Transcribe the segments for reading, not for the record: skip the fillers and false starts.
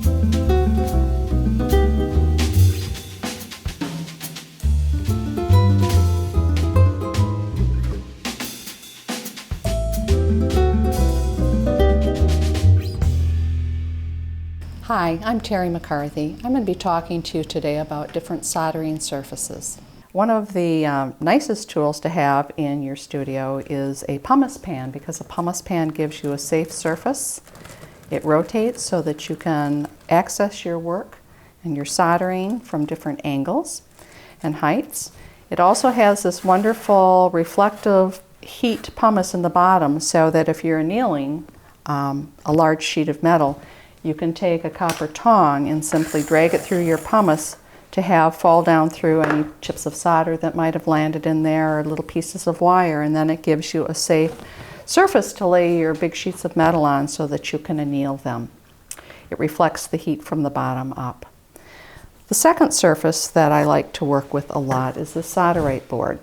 Hi, I'm Terri McCarthy. I'm going to be talking to you today about different soldering surfaces. One of the nicest tools to have in your studio is a pumice pan, because a pumice pan gives you a safe surface. It rotates so that you can access your work and your soldering from different angles and heights. It also has this wonderful reflective heat pumice in the bottom, so that if you're annealing a large sheet of metal, you can take a copper tong and simply drag it through your pumice to have fall down through any chips of solder that might have landed in there, or little pieces of wire, and then it gives you a safe surface to lay your big sheets of metal on so that you can anneal them. It reflects the heat from the bottom up. The second surface that I like to work with a lot is the solderite board.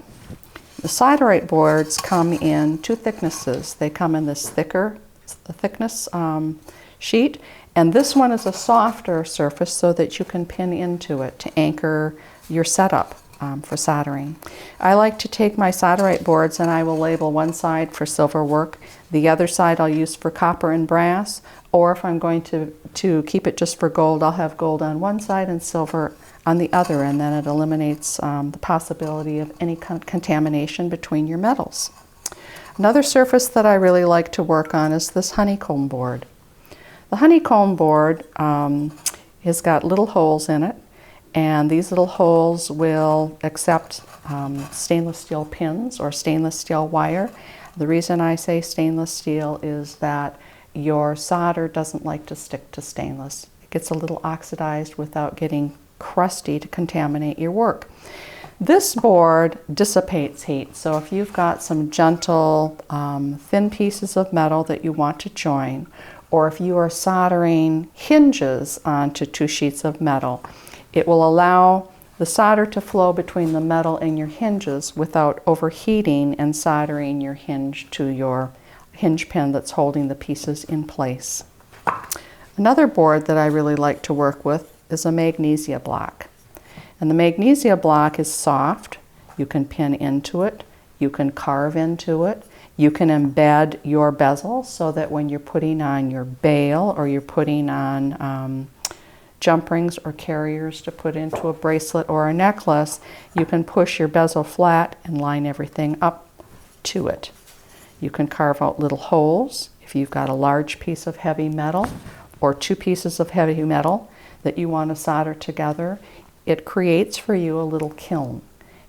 The solderite boards come in two thicknesses. They come in this thickness sheet, and this one is a softer surface so that you can pin into it to anchor your setup for soldering. I like to take my solderite boards and I will label one side for silver work, the other side I'll use for copper and brass, or if I'm going to keep it just for gold, I'll have gold on one side and silver on the other, and then it eliminates the possibility of any contamination between your metals. Another surface that I really like to work on is this honeycomb board. The honeycomb board has got little holes in it, and these little holes will accept stainless steel pins or stainless steel wire. The reason I say stainless steel is that your solder doesn't like to stick to stainless. It gets a little oxidized without getting crusty to contaminate your work. This board dissipates heat, so if you've got some gentle, thin pieces of metal that you want to join, or if you are soldering hinges onto two sheets of metal, it will allow the solder to flow between the metal and your hinges without overheating and soldering your hinge to your hinge pin that's holding the pieces in place. Another board that I really like to work with is a magnesia block. And the magnesia block is soft. You can pin into it, you can carve into it, you can embed your bezel so that when you're putting on your bail or you're putting on jump rings or carriers to put into a bracelet or a necklace, you can push your bezel flat and line everything up to it. You can carve out little holes if you've got a large piece of heavy metal or two pieces of heavy metal that you want to solder together. It creates for you a little kiln.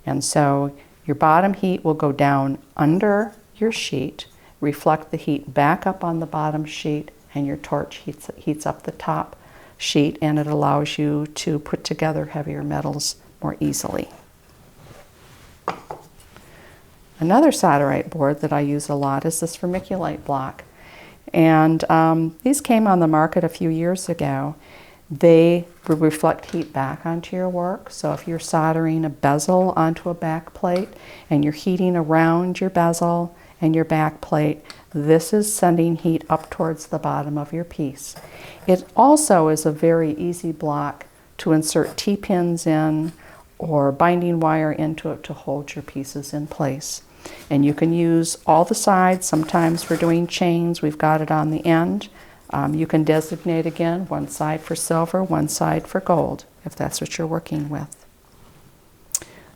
And so your bottom heat will go down under your sheet, reflect the heat back up on the bottom sheet, and your torch heats up the top sheet, and it allows you to put together heavier metals more easily. Another solderite board that I use a lot is this vermiculite block. And these came on the market a few years ago. They reflect heat back onto your work. So if you're soldering a bezel onto a back plate and you're heating around your bezel and your back plate, this is sending heat up towards the bottom of your piece. It also is a very easy block to insert T-pins in or binding wire into it to hold your pieces in place. And you can use all the sides. Sometimes for doing chains, we've got it on the end. You can designate again, one side for silver, one side for gold, if that's what you're working with.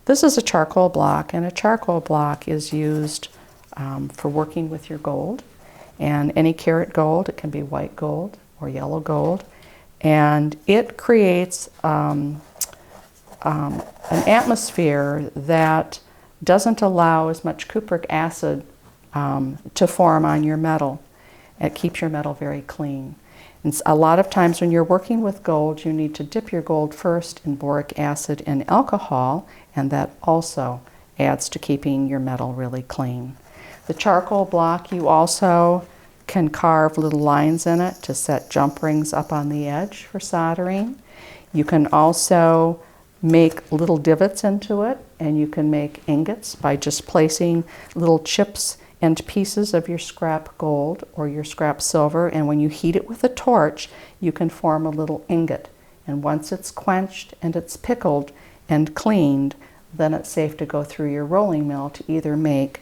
This is a charcoal block, and a charcoal block is used for working with your gold. And any karat gold, it can be white gold or yellow gold, and it creates an atmosphere that doesn't allow as much cupric acid to form on your metal. It keeps your metal very clean. And a lot of times when you're working with gold, you need to dip your gold first in boric acid and alcohol, and that also adds to keeping your metal really clean. The charcoal block, you also can carve little lines in it to set jump rings up on the edge for soldering. You can also make little divots into it, and you can make ingots by just placing little chips and pieces of your scrap gold or your scrap silver, and when you heat it with a torch, you can form a little ingot. And once it's quenched and it's pickled and cleaned, then it's safe to go through your rolling mill to either make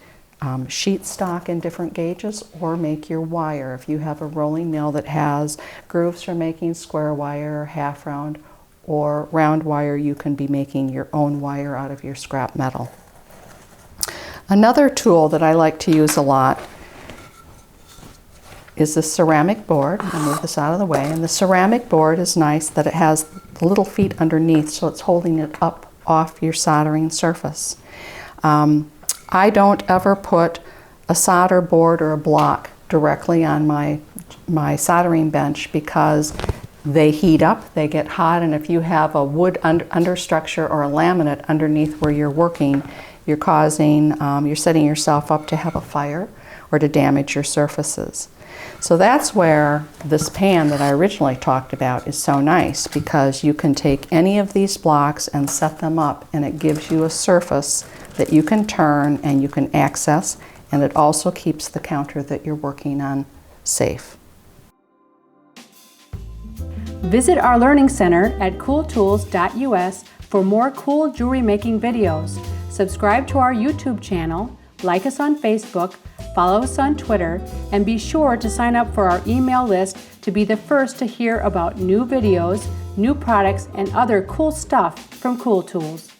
sheet stock in different gauges or make your wire. If you have a rolling mill that has grooves for making square wire or half round or round wire, you can be making your own wire out of your scrap metal. Another tool that I like to use a lot is the ceramic board. I'll move this out of the way. And the ceramic board is nice that it has the little feet underneath, so it's holding it up off your soldering surface. I don't ever put a solder board or a block directly on my soldering bench because they heat up, they get hot, and if you have a wood understructure or a laminate underneath where you're working, you're setting yourself up to have a fire or to damage your surfaces. So that's where this pan that I originally talked about is so nice, because you can take any of these blocks and set them up, and it gives you a surface that you can turn and you can access, and it also keeps the counter that you're working on safe. Visit our Learning Center at cooltools.us for more cool jewelry making videos. Subscribe to our YouTube channel, like us on Facebook, follow us on Twitter, and be sure to sign up for our email list to be the first to hear about new videos, new products, and other cool stuff from Cool Tools.